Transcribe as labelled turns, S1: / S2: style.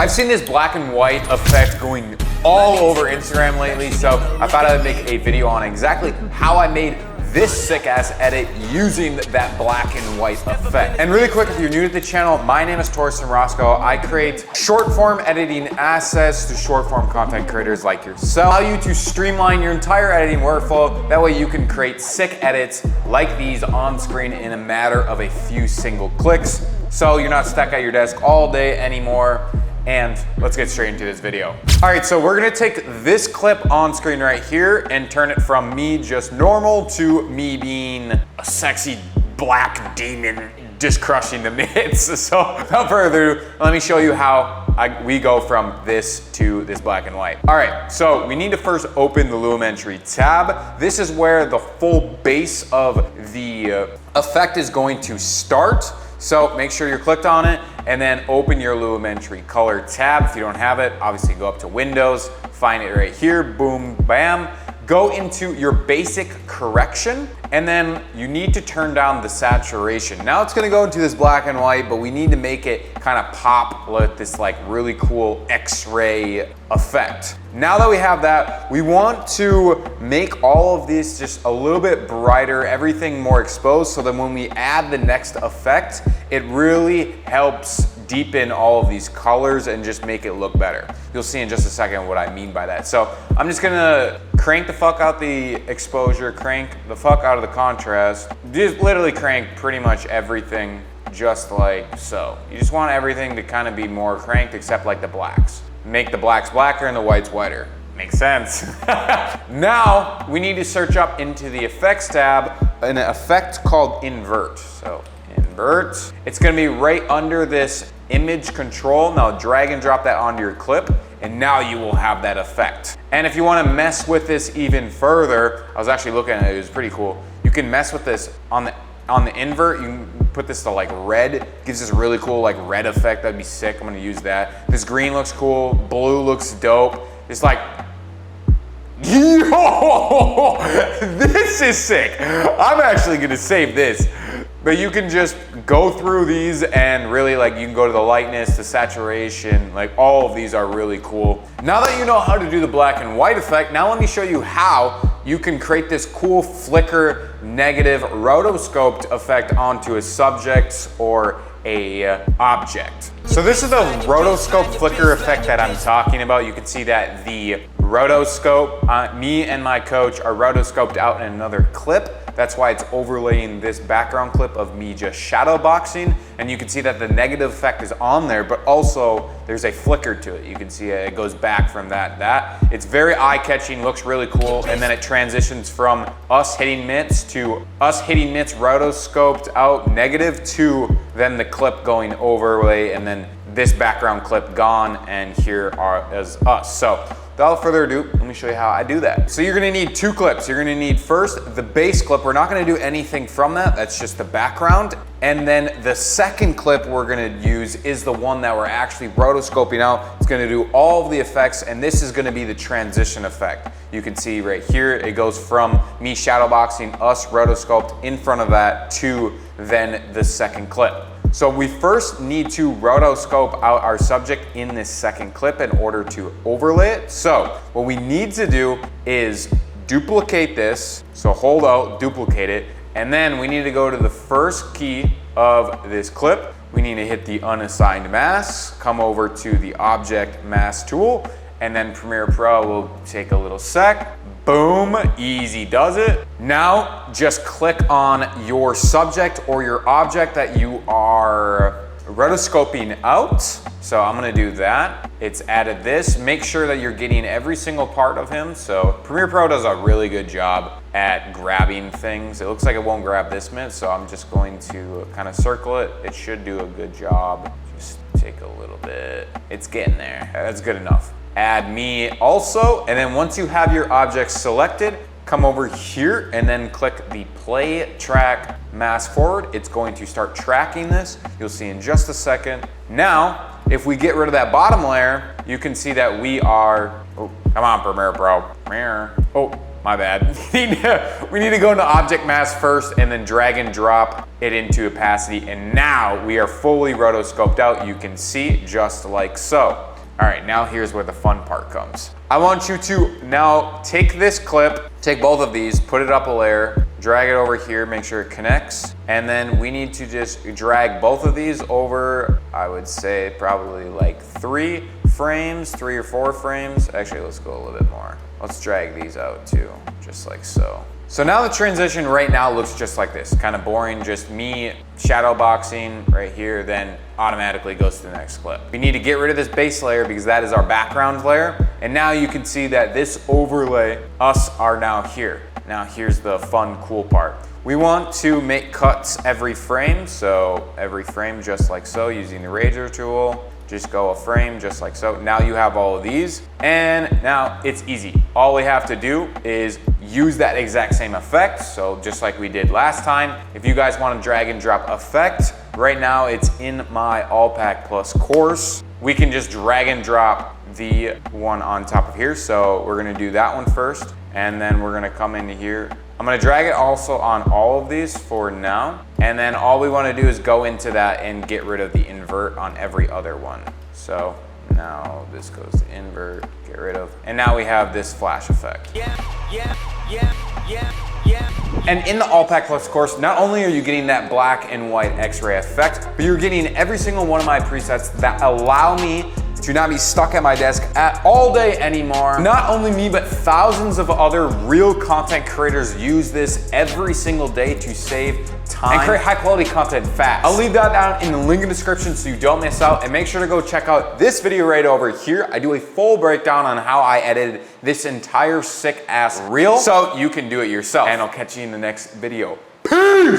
S1: I've seen this black and white effect going all over Instagram lately, so I thought I would make a video on exactly how I made this sick ass edit using that black and white effect. And really quick, if you're new to the channel, my name is Roscoe. I create short form editing assets to short form content creators like yourself. Allow you to streamline your entire editing workflow. That way you can create sick edits like these on screen in a matter of a few single clicks. So you're not stuck at your desk all day anymore. And let's get straight into this video. All right, so we're gonna take this clip on screen right here and turn it from me just normal to me being a sexy black demon just crushing the mitts. So without further ado, let me show you how we go from this to this black and white. All right, so we need to first open the Lumetri tab. This is where the full base of the effect is going to start. So make sure you're clicked on it and then open your Lumetri color tab. If you don't have it, obviously go up to Windows, find it right here, boom, bam. Go into your basic correction and then you need to turn down the saturation. Now it's gonna go into this black and white, but we need to make it kind of pop with this like really cool X-ray effect. Now that we have that, we want to make all of these just a little bit brighter, everything more exposed, so that when we add the next effect, it really helps deepen all of these colors and just make it look better. You'll see in just a second what I mean by that. So I'm just gonna crank the fuck out the exposure, crank the fuck out of the contrast, just literally crank pretty much everything just like so. You just want everything to kind of be more cranked except like the blacks. Make the blacks blacker and the whites whiter. Makes sense. Now we need to search up into the effects tab, an effect called invert. So invert, it's gonna be right under this image control. Now drag and drop that onto your clip and now you will have that effect. And if you wanna mess with this even further, I was actually looking at it, it was pretty cool. You can mess with this on the invert. You can put this to like red, gives this really cool like red effect. That'd be sick. I'm gonna use that. This green looks cool, blue looks dope. It's like, yo, this is sick. I'm actually gonna save this. But you can just go through these and really like, you can go to the lightness, the saturation, like all of these are really cool. Now that you know how to do the black and white effect, now let me show you how you can create this cool flicker negative rotoscoped effect onto a subject or a object. So this is the rotoscope flicker effect that I'm talking about. You can see that the rotoscope, me and my coach are rotoscoped out in another clip. That's why it's overlaying this background clip of me just shadow boxing. And you can see that the negative effect is on there, but also there's a flicker to it. You can see it goes back from that. It's very eye-catching, looks really cool. And then it transitions from us hitting mitts to us hitting mitts rotoscoped out negative to then the clip going overlay and then this background clip gone and here is us. So without further ado, let me show you how I do that. So you're gonna need two clips. You're gonna need first the base clip. We're not gonna do anything from that. That's just the background. And then the second clip we're gonna use is the one that we're actually rotoscoping out. It's gonna do all of the effects and this is gonna be the transition effect. You can see right here, it goes from me shadowboxing, us rotoscoped in front of that to then the second clip. So we first need to rotoscope out our subject in this second clip in order to overlay it. So what we need to do is duplicate this. So hold out, duplicate it. And then we need to go to the first key of this clip. We need to hit the unassigned mask, come over to the object mask tool, and then Premiere Pro will take a little sec. Boom, easy does it. Now just click on your subject or your object that you are rotoscoping out. So I'm gonna do that. It's added this. Make sure that you're getting every single part of him. So Premiere Pro does a really good job at grabbing things. It looks like it won't grab this mitt, so I'm just going to kind of circle it. It should do a good job. Just take a little bit. It's getting there. That's good enough. Add me also, and then once you have your object selected, come over here and then click the play track mask forward. It's going to start tracking this. You'll see in just a second. Now, if we get rid of that bottom layer, you can see that we are, oh, come on Premiere Pro, Premiere. Oh, my bad. We need to go into object mask first and then drag and drop it into opacity. And now we are fully rotoscoped out. You can see just like so. All right, now here's where the fun part comes. I want you to now take this clip, take both of these, put it up a layer, drag it over here, make sure it connects. And then we need to just drag both of these over, I would say probably like 3 frames, 3 or 4 frames. Actually, let's go a little bit more. Let's drag these out too, just like so. So now the transition right now looks just like this, kind of boring, just me shadow boxing right here, then automatically goes to the next clip. We need to get rid of this base layer because that is our background layer. And now you can see that this overlay, us are now here. Now here's the fun, cool part. We want to make cuts every frame. So every frame just like so, using the razor tool. Just go a frame just like so. Now you have all of these, and now it's easy. All we have to do is use that exact same effect. So just like we did last time, if you guys want to drag and drop effect, right now it's in my All Pack Plus course. We can just drag and drop the one on top of here. So we're gonna do that one first, and then we're gonna come into here. I'm gonna drag it also on all of these for now. And then all we wanna do is go into that and get rid of the invert on every other one. So now this goes to invert, get rid of, and now we have this flash effect. And in the All Pack Plus course, not only are you getting that black and white X-ray effect, but you're getting every single one of my presets that allow me to not be stuck at my desk all day anymore. Not only me, but thousands of other real content creators use this every single day to save time and create high quality content fast. I'll leave that down in the link in the description so you don't miss out, and make sure to go check out this video right over here. I do a full breakdown on how I edited this entire sick ass reel so you can do it yourself. And I'll catch you in the next video. Peace!